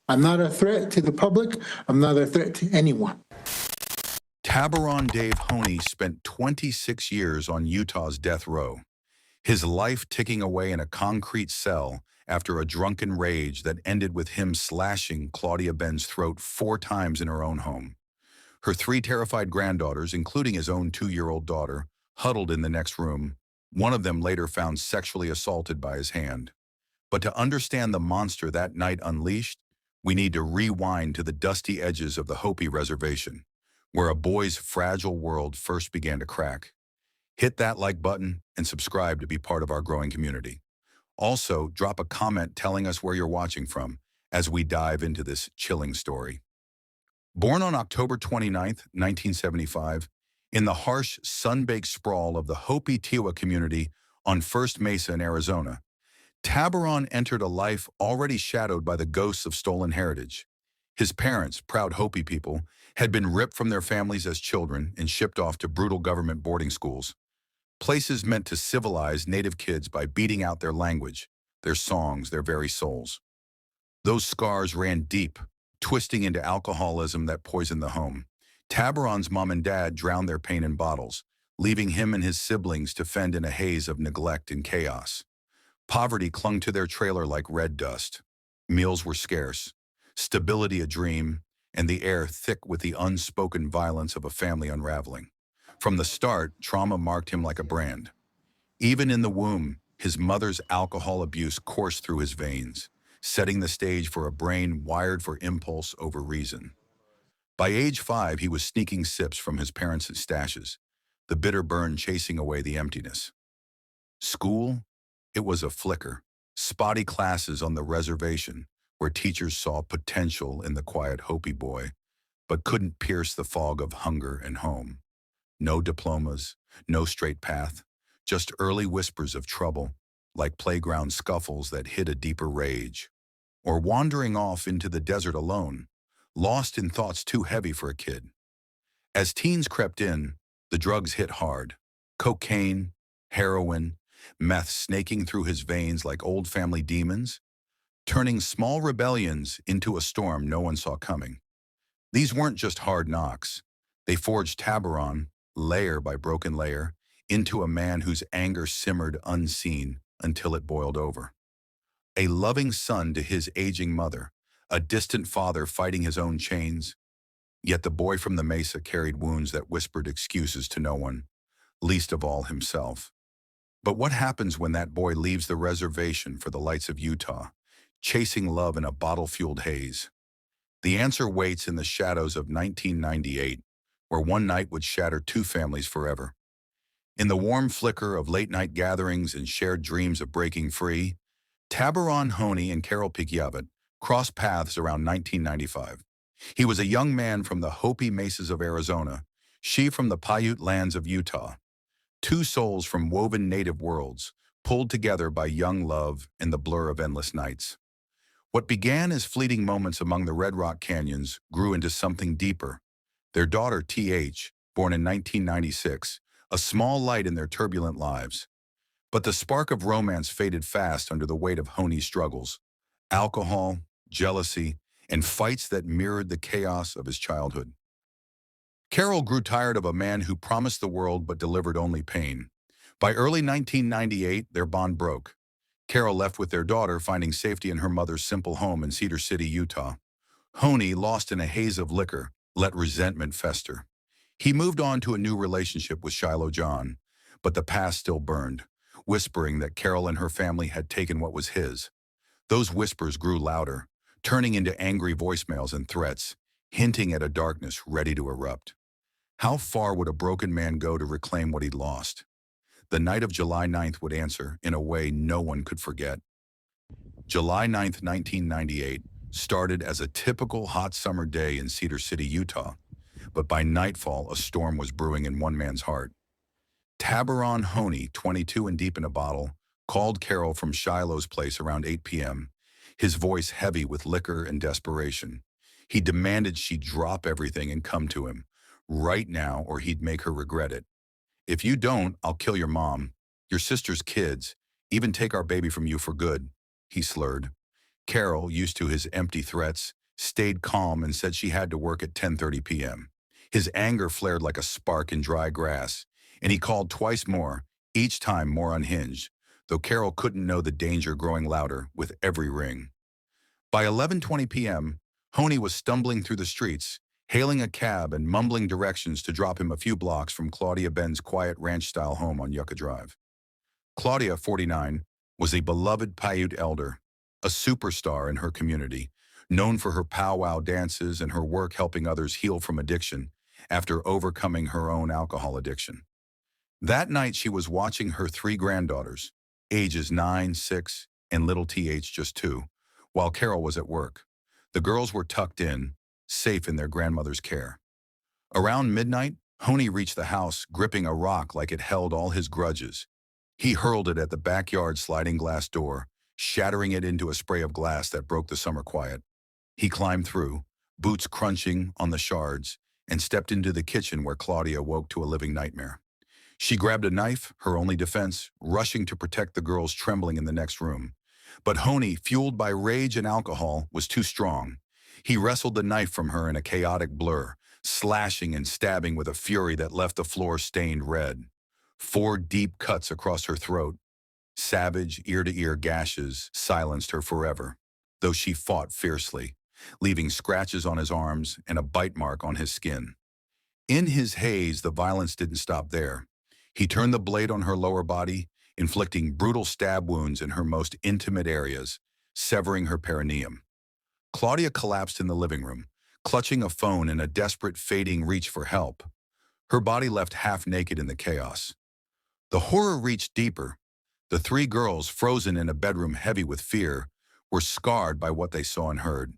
I'm not a threat to the public. I'm not a threat to anyone. Taberon Dave Honie spent 26 years on Utah's death row, his life ticking away in a concrete cell after a drunken rage that ended with him slashing Claudia Ben's throat 4 times in her own home. Her 3 terrified granddaughters, including his own 2-year-old daughter, huddled in the next room, one of them later found sexually assaulted by his hand. But to understand the monster that night unleashed, we need to rewind to the dusty edges of the Hopi Reservation, where a boy's fragile world first began to crack. Hit that like button and subscribe to be part of our growing community. Also, drop a comment telling us where you're watching from as we dive into this chilling story. Born on October 29, 1975, in the harsh, sun-baked sprawl of the Hopi Tewa community on First Mesa in Arizona, Taberon entered a life already shadowed by the ghosts of stolen heritage. His parents, proud Hopi people, had been ripped from their families as children and shipped off to brutal government boarding schools, places meant to civilize native kids by beating out their language, their songs, their very souls. Those scars ran deep, twisting into alcoholism that poisoned the home. Taberon's mom and dad drowned their pain in bottles, leaving him and his siblings to fend in a haze of neglect and chaos. Poverty clung to their trailer like red dust. Meals were scarce, stability a dream, and the air thick with the unspoken violence of a family unraveling. From the start, trauma marked him like a brand. Even in the womb, his mother's alcohol abuse coursed through his veins, setting the stage for a brain wired for impulse over reason. By age 5, he was sneaking sips from his parents' stashes, the bitter burn chasing away the emptiness. School? It was a flicker. Spotty classes on the reservation, where teachers saw potential in the quiet Hopi boy, but couldn't pierce the fog of hunger and home. No diplomas, no straight path, just early whispers of trouble, like playground scuffles that hid a deeper rage. Or wandering off into the desert alone, lost in thoughts too heavy for a kid. As teens crept in, the drugs hit hard. Cocaine, heroin, meth snaking through his veins like old family demons, turning small rebellions into a storm no one saw coming. These weren't just hard knocks. They forged Taberon, layer by broken layer, into a man whose anger simmered unseen until it boiled over. A loving son to his aging mother, a distant father fighting his own chains. Yet the boy from the mesa carried wounds that whispered excuses to no one, least of all himself. But what happens when that boy leaves the reservation for the lights of Utah, chasing love in a bottle-fueled haze? The answer waits in the shadows of 1998, where one night would shatter 2 families forever. In the warm flicker of late-night gatherings and shared dreams of breaking free, Taberon Honie and Carol Piquiavet crossed paths around 1995. He was a young man from the Hopi mesas of Arizona, she from the Paiute lands of Utah. 2 souls from woven native worlds, pulled together by young love and the blur of endless nights. What began as fleeting moments among the Red Rock Canyons grew into something deeper. Their daughter, T.H., born in 1996, a small light in their turbulent lives. But the spark of romance faded fast under the weight of Honie's struggles. Alcohol, jealousy, and fights that mirrored the chaos of his childhood. Carol grew tired of a man who promised the world but delivered only pain. By early 1998, their bond broke. Carol left with their daughter, finding safety in her mother's simple home in Cedar City, Utah. Honie, lost in a haze of liquor, let resentment fester. He moved on to a new relationship with Shiloh John, but the past still burned, whispering that Carol and her family had taken what was his. Those whispers grew louder, turning into angry voicemails and threats, hinting at a darkness ready to erupt. How far would a broken man go to reclaim what he'd lost? The night of July 9th would answer in a way no one could forget. July 9th, 1998, started as a typical hot summer day in Cedar City, Utah, but by nightfall, a storm was brewing in one man's heart. Taberon Honie, 22 and deep in a bottle, called Carol from Shiloh's place around 8 p.m., his voice heavy with liquor and desperation. He demanded she drop everything and come to him, right now, or he'd make her regret it. "If you don't, I'll kill your mom, your sister's kids, even take our baby from you for good," he slurred. Carol, used to his empty threats, stayed calm and said she had to work at 10:30 p.m. His anger flared like a spark in dry grass, and he called twice more, each time more unhinged, though Carol couldn't know the danger growing louder with every ring. By 11:20 p.m., Honie was stumbling through the streets, hailing a cab and mumbling directions to drop him a few blocks from Claudia Ben's quiet ranch-style home on Yucca Drive. Claudia, 49, was a beloved Paiute elder, a superstar in her community, known for her powwow dances and her work helping others heal from addiction after overcoming her own alcohol addiction. That night she was watching her three granddaughters, ages 9, 6, and little TH just 2, while Carol was at work. The girls were tucked in, safe in their grandmother's care. Around midnight, Honie reached the house, gripping a rock like it held all his grudges. He hurled it at the backyard sliding glass door, shattering it into a spray of glass that broke the summer quiet. He climbed through, boots crunching on the shards, and stepped into the kitchen where Claudia woke to a living nightmare. She grabbed a knife, her only defense, rushing to protect the girls trembling in the next room. But Honie, fueled by rage and alcohol, was too strong. He wrestled the knife from her in a chaotic blur, slashing and stabbing with a fury that left the floor stained red. 4 deep cuts across her throat, savage, ear-to-ear gashes, silenced her forever, though she fought fiercely, leaving scratches on his arms and a bite mark on his skin. In his haze, the violence didn't stop there. He turned the blade on her lower body, inflicting brutal stab wounds in her most intimate areas, severing her perineum. Claudia collapsed in the living room, clutching a phone in a desperate, fading reach for help. Her body left half naked in the chaos. The horror reached deeper. The 3 girls, frozen in a bedroom heavy with fear, were scarred by what they saw and heard.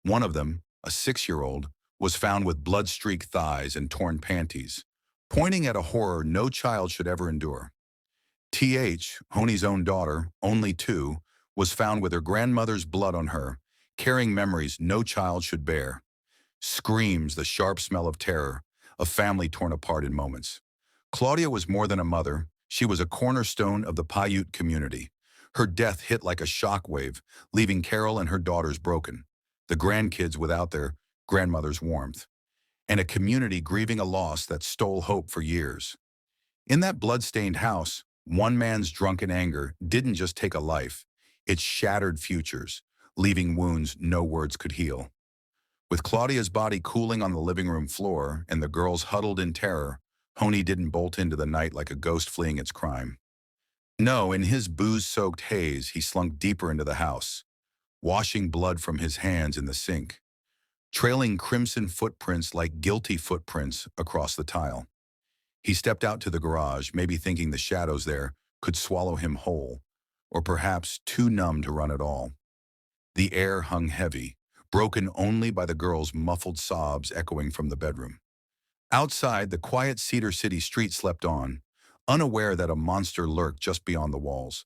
One of them, a 6-year-old, was found with blood-streaked thighs and torn panties, pointing at a horror no child should ever endure. T.H., Honie's own daughter, only 2, was found with her grandmother's blood on her, carrying memories no child should bear. Screams, the sharp smell of terror, a family torn apart in moments. Claudia was more than a mother. She was a cornerstone of the Paiute community. Her death hit like a shockwave, leaving Carol and her daughters broken, the grandkids without their grandmother's warmth, and a community grieving a loss that stole hope for years. In that blood-stained house, one man's drunken anger didn't just take a life, it shattered futures, leaving wounds no words could heal. With Claudia's body cooling on the living room floor and the girls huddled in terror, Honie didn't bolt into the night like a ghost fleeing its crime. No, in his booze-soaked haze, he slunk deeper into the house, washing blood from his hands in the sink, trailing crimson footprints like guilty footprints across the tile. He stepped out to the garage, maybe thinking the shadows there could swallow him whole, or perhaps too numb to run at all. The air hung heavy, broken only by the girls' muffled sobs echoing from the bedroom. Outside, the quiet Cedar City street slept on, unaware that a monster lurked just beyond the walls.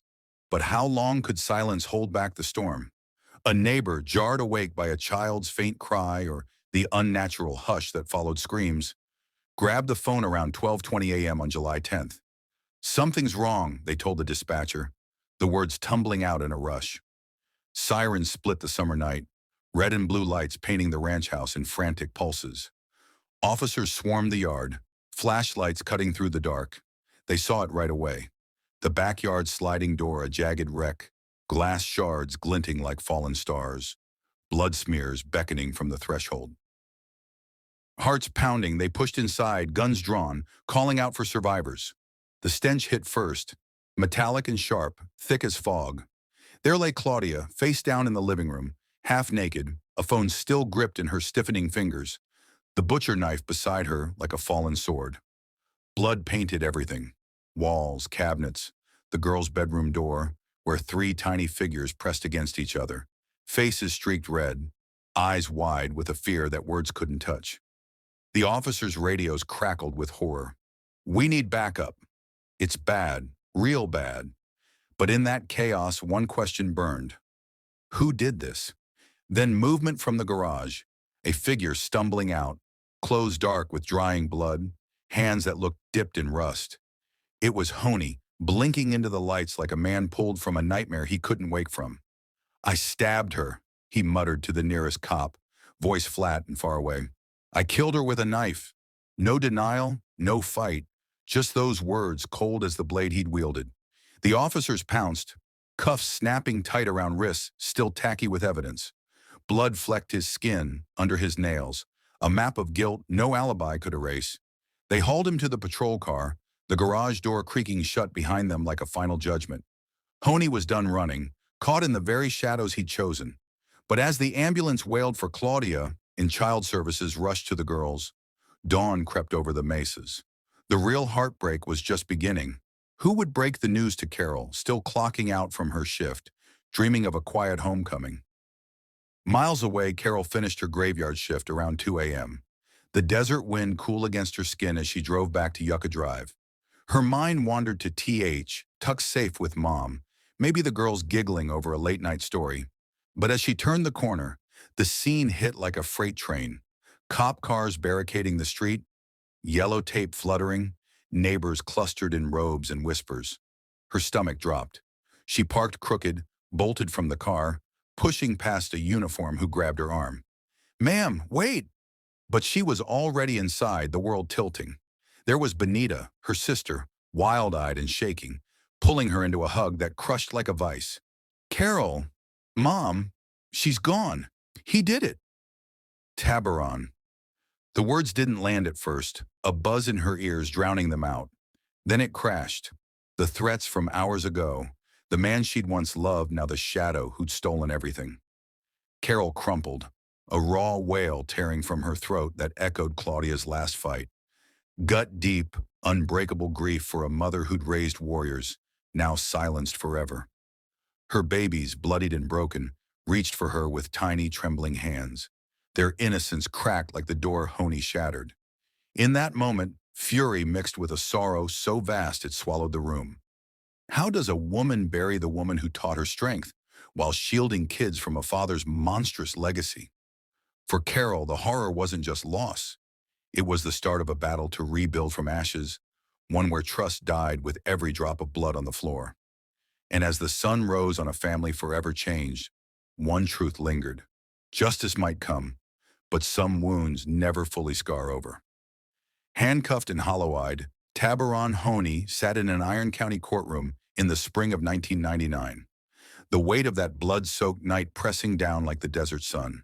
But how long could silence hold back the storm? A neighbor, jarred awake by a child's faint cry or the unnatural hush that followed screams, grabbed the phone around 12:20 a.m. on July 10th. "Something's wrong," they told the dispatcher, the words tumbling out in a rush. Sirens split the summer night, red and blue lights painting the ranch house in frantic pulses. Officers swarmed the yard, flashlights cutting through the dark. They saw it right away. The backyard sliding door a jagged wreck, glass shards glinting like fallen stars, blood smears beckoning from the threshold. Hearts pounding, they pushed inside, guns drawn, calling out for survivors. The stench hit first, metallic and sharp, thick as fog. There lay Claudia, face down in the living room, half naked, a phone still gripped in her stiffening fingers, the butcher knife beside her like a fallen sword. Blood painted everything. Walls, cabinets, the girl's bedroom door, where 3 tiny figures pressed against each other, faces streaked red, eyes wide with a fear that words couldn't touch. The officers' radios crackled with horror. "We need backup. It's bad, real bad." But in that chaos, one question burned. Who did this? Then movement from the garage, a figure stumbling out, clothes dark with drying blood, hands that looked dipped in rust. It was Honie, blinking into the lights like a man pulled from a nightmare he couldn't wake from. "I stabbed her," he muttered to the nearest cop, voice flat and far away. I killed her with a knife. No denial, no fight, just those words cold as the blade he'd wielded. The officers pounced, cuffs snapping tight around wrists, still tacky with evidence. Blood flecked his skin, under his nails, a map of guilt no alibi could erase. They hauled him to the patrol car, the garage door creaking shut behind them like a final judgment. Honie was done running, caught in the very shadows he'd chosen. But as the ambulance wailed for Claudia and child services rushed to the girls, dawn crept over the mesas. The real heartbreak was just beginning. Who would break the news to Carol, still clocking out from her shift, dreaming of a quiet homecoming? Miles away, Carol finished her graveyard shift around 2 a.m. The desert wind cool against her skin as she drove back to Yucca Drive. Her mind wandered to TH, tucked safe with Mom, maybe the girls giggling over a late-night story. But as she turned the corner, the scene hit like a freight train. Cop cars barricading the street, yellow tape fluttering, neighbors clustered in robes and whispers. Her stomach dropped. She parked crooked, bolted from the car, pushing past a uniform who grabbed her arm. Ma'am, wait! But she was already inside, the world tilting. There was Benita, her sister, wild-eyed and shaking, pulling her into a hug that crushed like a vice. Carol, Mom, she's gone. He did it. Taberon. The words didn't land at first, a buzz in her ears drowning them out. Then it crashed. The threats from hours ago, the man she'd once loved, now the shadow who'd stolen everything. Carol crumpled, a raw wail tearing from her throat that echoed Claudia's last fight. Gut-deep, unbreakable grief for a mother who'd raised warriors, now silenced forever. Her babies, bloodied and broken, reached for her with tiny, trembling hands. Their innocence cracked like the door Honie shattered. In that moment, fury mixed with a sorrow so vast it swallowed the room. How does a woman bury the woman who taught her strength, while shielding kids from a father's monstrous legacy? For Carol, the horror wasn't just loss. It was the start of a battle to rebuild from ashes, one where trust died with every drop of blood on the floor. And as the sun rose on a family forever changed, one truth lingered. Justice might come, but some wounds never fully scar over. Handcuffed and hollow-eyed, Taberon Honie sat in an Iron County courtroom in the spring of 1999, the weight of that blood-soaked night pressing down like the desert sun.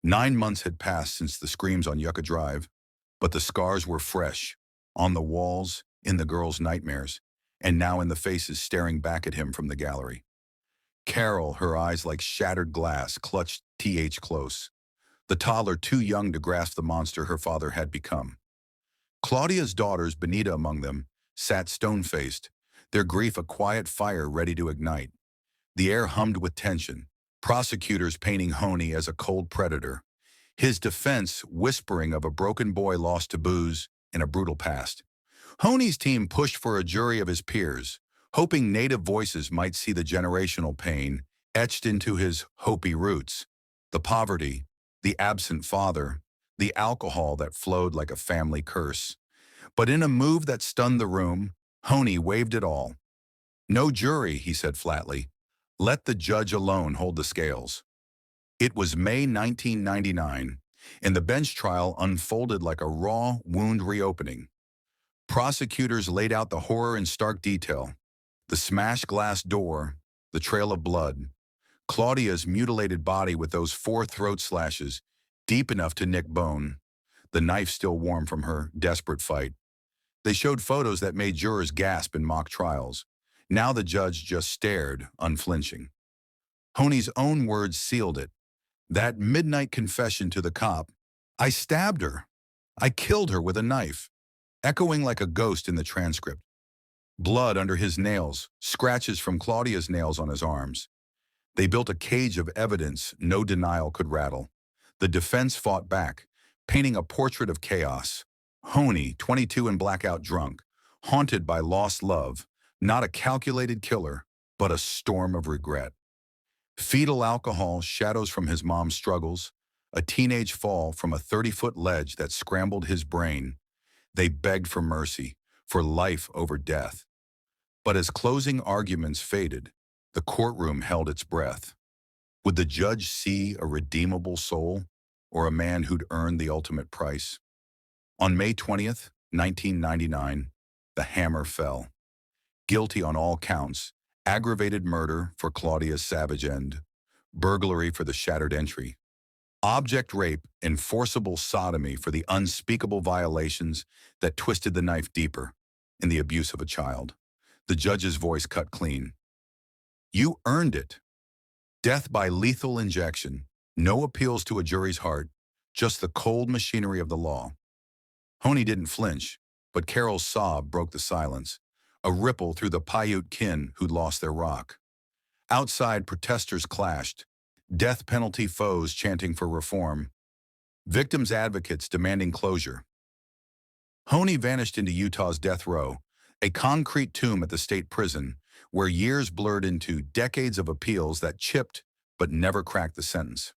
9 months had passed since the screams on Yucca Drive, but the scars were fresh, on the walls, in the girls' nightmares, and now in the faces staring back at him from the gallery. Carol, her eyes like shattered glass, clutched TH close, the toddler too young to grasp the monster her father had become. Claudia's daughters, Benita among them, sat stone-faced, their grief a quiet fire ready to ignite. The air hummed with tension, prosecutors painting Honie as a cold predator, his defense whispering of a broken boy lost to booze and a brutal past. Honie's team pushed for a jury of his peers, hoping native voices might see the generational pain etched into his Hopi roots, the poverty, the absent father, the alcohol that flowed like a family curse. But in a move that stunned the room, Honie waved it all. No jury, he said flatly. Let the judge alone hold the scales. It was May 1999, and the bench trial unfolded like a raw wound reopening. Prosecutors laid out the horror in stark detail. The smashed glass door, the trail of blood, Claudia's mutilated body with those 4 throat slashes, deep enough to nick bone, the knife still warm from her desperate fight. They showed photos that made jurors gasp in mock trials. Now the judge just stared, unflinching. Honie's own words sealed it. That midnight confession to the cop, I stabbed her. I killed her with a knife, echoing like a ghost in the transcript. Blood under his nails, scratches from Claudia's nails on his arms. They built a cage of evidence no denial could rattle. The defense fought back, painting a portrait of chaos. Honie, 22 and blackout drunk, haunted by lost love, not a calculated killer, but a storm of regret. Fetal alcohol, shadows from his mom's struggles, a teenage fall from a 30-foot ledge that scrambled his brain. They begged for mercy, for life over death. But as closing arguments faded, the courtroom held its breath. Would the judge see a redeemable soul or a man who'd earned the ultimate price? On May 20th, 1999, the hammer fell. Guilty on all counts, aggravated murder for Claudia's savage end, burglary for the shattered entry, object rape and forcible sodomy for the unspeakable violations that twisted the knife deeper in the abuse of a child. The judge's voice cut clean. You earned it. Death by lethal injection. No appeals to a jury's heart, just the cold machinery of the law. Honie didn't flinch, but Carol's sob broke the silence, a ripple through the Paiute kin who'd lost their rock. Outside, protesters clashed, death penalty foes chanting for reform, victims' advocates demanding closure. Honie vanished into Utah's death row, a concrete tomb at the state prison where years blurred into decades of appeals that chipped but never cracked the sentence.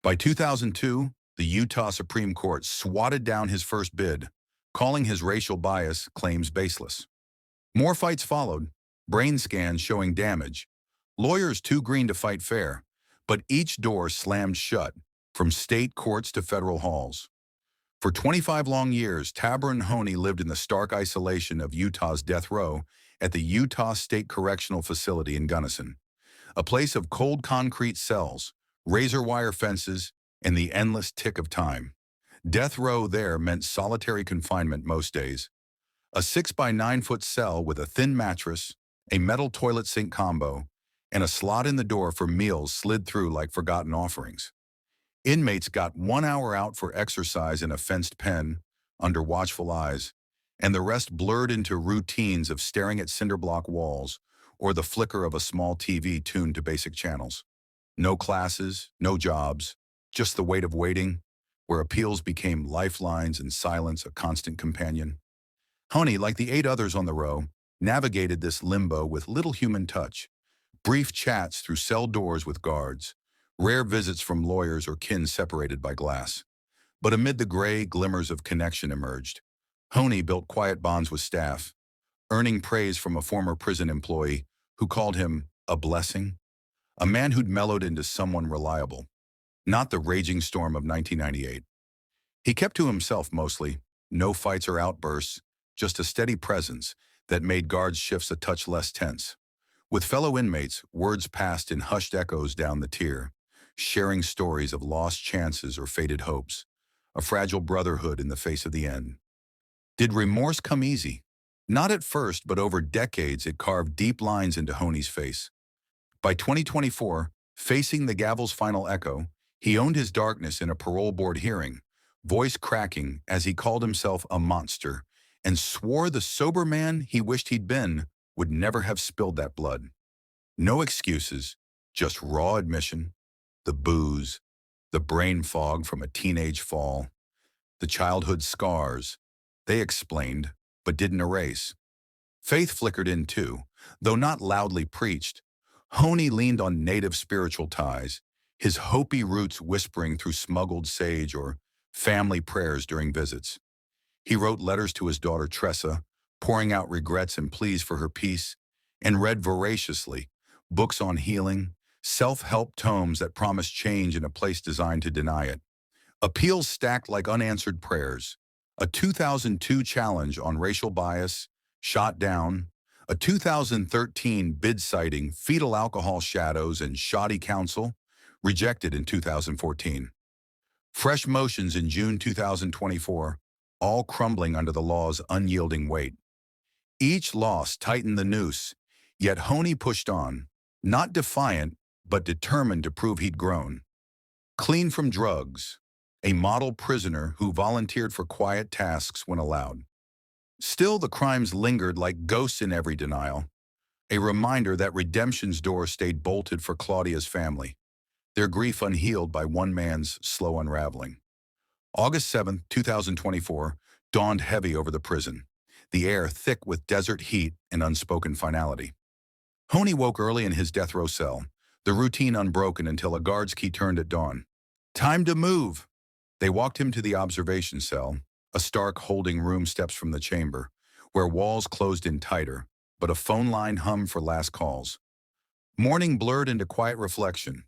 By 2002, the Utah Supreme Court swatted down his first bid, calling his racial bias claims baseless. More fights followed, brain scans showing damage, lawyers too green to fight fair, but each door slammed shut, from state courts to federal halls. For 25 long years, Taberon Honie lived in the stark isolation of Utah's death row at the Utah State Correctional Facility in Gunnison, a place of cold concrete cells, razor wire fences, and the endless tick of time. Death row there meant solitary confinement most days. A 6 by 9 foot cell with a thin mattress, a metal toilet sink combo, and a slot in the door for meals slid through like forgotten offerings. Inmates got 1 hour out for exercise in a fenced pen, under watchful eyes, and the rest blurred into routines of staring at cinderblock walls or the flicker of a small TV tuned to basic channels. No classes, no jobs, just the weight of waiting, where appeals became lifelines and silence a constant companion. Honie, like the 8 others on the row, navigated this limbo with little human touch. Brief chats through cell doors with guards, rare visits from lawyers or kin separated by glass. But amid the gray glimmers of connection emerged. Honie built quiet bonds with staff, earning praise from a former prison employee who called him a blessing, a man who'd mellowed into someone reliable, not the raging storm of 1998. He kept to himself mostly, no fights or outbursts, just a steady presence that made guards' shifts a touch less tense. With fellow inmates, words passed in hushed echoes down the tier, sharing stories of lost chances or faded hopes, a fragile brotherhood in the face of the end. Did remorse come easy? Not at first, but over decades it carved deep lines into Honie's face. By 2024, facing the gavel's final echo, he owned his darkness in a parole board hearing, voice cracking as he called himself a monster, and swore the sober man he wished he'd been would never have spilled that blood. No excuses, just raw admission, the booze, the brain fog from a teenage fall, the childhood scars. They explained, but didn't erase. Faith flickered in too, though not loudly preached. Honie leaned on native spiritual ties, his Hopi roots whispering through smuggled sage or family prayers during visits. He wrote letters to his daughter Tressa, pouring out regrets and pleas for her peace, and read voraciously books on healing, self-help tomes that promised change in a place designed to deny it. Appeals stacked like unanswered prayers. A 2002 challenge on racial bias, shot down. A 2013 bid citing fetal alcohol shadows and shoddy counsel, rejected in 2014. Fresh motions in June 2024, all crumbling under the law's unyielding weight. Each loss tightened the noose, yet Honie pushed on, not defiant, but determined to prove he'd grown. Clean from drugs, a model prisoner who volunteered for quiet tasks when allowed. Still, the crimes lingered like ghosts in every denial, a reminder that redemption's door stayed bolted for Claudia's family, their grief unhealed by one man's slow unraveling. August 7, 2024, dawned heavy over the prison, the air thick with desert heat and unspoken finality. Honie woke early in his death row cell, the routine unbroken until a guard's key turned at dawn. Time to move! They walked him to the observation cell, a stark holding room steps from the chamber, where walls closed in tighter, but a phone line hummed for last calls. Morning blurred into quiet reflection.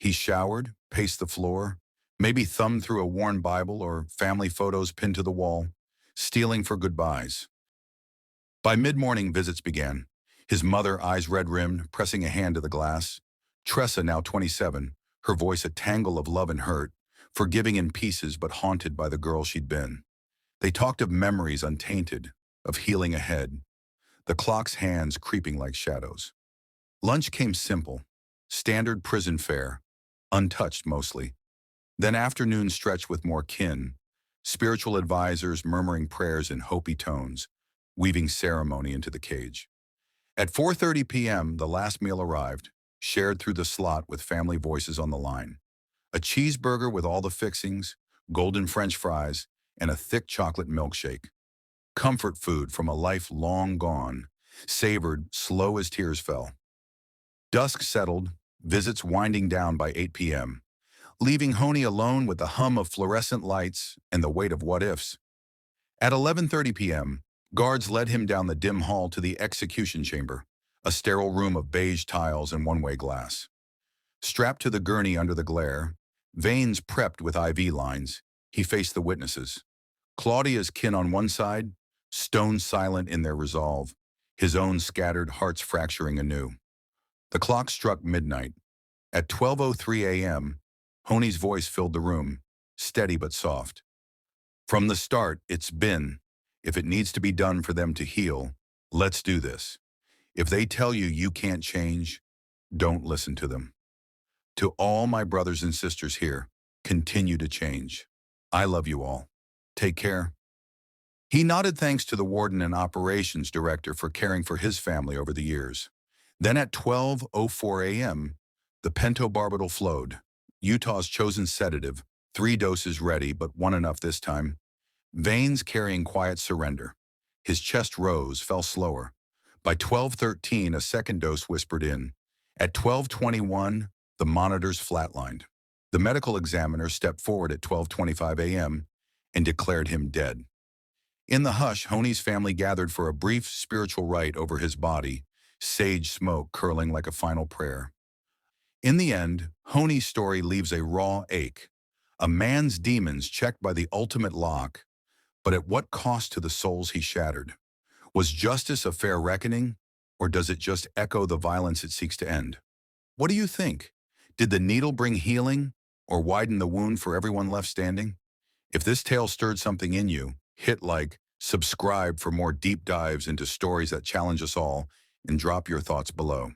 He showered, paced the floor, maybe thumbed through a worn Bible or family photos pinned to the wall, stealing for goodbyes. By mid-morning, visits began. His mother, eyes red-rimmed, pressing a hand to the glass. Tressa, now 27, her voice a tangle of love and hurt, forgiving in pieces but haunted by the girl she'd been. They talked of memories untainted, of healing ahead, the clock's hands creeping like shadows. Lunch came simple, standard prison fare, untouched mostly. Then afternoon stretched with more kin, spiritual advisors murmuring prayers in Hopi tones, weaving ceremony into the cage. At 4:30 p.m., the last meal arrived, shared through the slot with family voices on the line. A cheeseburger with all the fixings, golden French fries, and a thick chocolate milkshake. Comfort food from a life long gone, savored slow as tears fell. Dusk settled, visits winding down by 8 p.m., leaving Honie alone with the hum of fluorescent lights and the weight of what-ifs. At 11:30 p.m., guards led him down the dim hall to the execution chamber, a sterile room of beige tiles and one-way glass. Strapped to the gurney under the glare, veins prepped with IV lines, he faced the witnesses. Claudia's kin on one side, stone silent in their resolve, his own scattered hearts fracturing anew. The clock struck midnight. At 12:03 a.m., Honie's voice filled the room, steady but soft. From the start, it's been, if it needs to be done for them to heal, let's do this. If they tell you you can't change, don't listen to them. To all my brothers and sisters here, continue to change. I love you all. Take care. He nodded thanks to the warden and operations director for caring for his family over the years. Then at 12:04 a.m., the pentobarbital flowed, Utah's chosen sedative, 3 doses ready, but 1 enough this time. Veins carrying quiet surrender. His chest rose, fell slower. By 12:13, a second dose whispered in. At 12:21, the monitors flatlined. The medical examiner stepped forward at 12:25 a.m. and declared him dead. In the hush, Honie's family gathered for a brief spiritual rite over his body, sage smoke curling like a final prayer. In the end, Honie's story leaves a raw ache. A man's demons checked by the ultimate lock, but at what cost to the souls he shattered? Was justice a fair reckoning, or does it just echo the violence it seeks to end? What do you think? Did the needle bring healing, or widen the wound for everyone left standing? If this tale stirred something in you, hit like, subscribe for more deep dives into stories that challenge us all, and drop your thoughts below.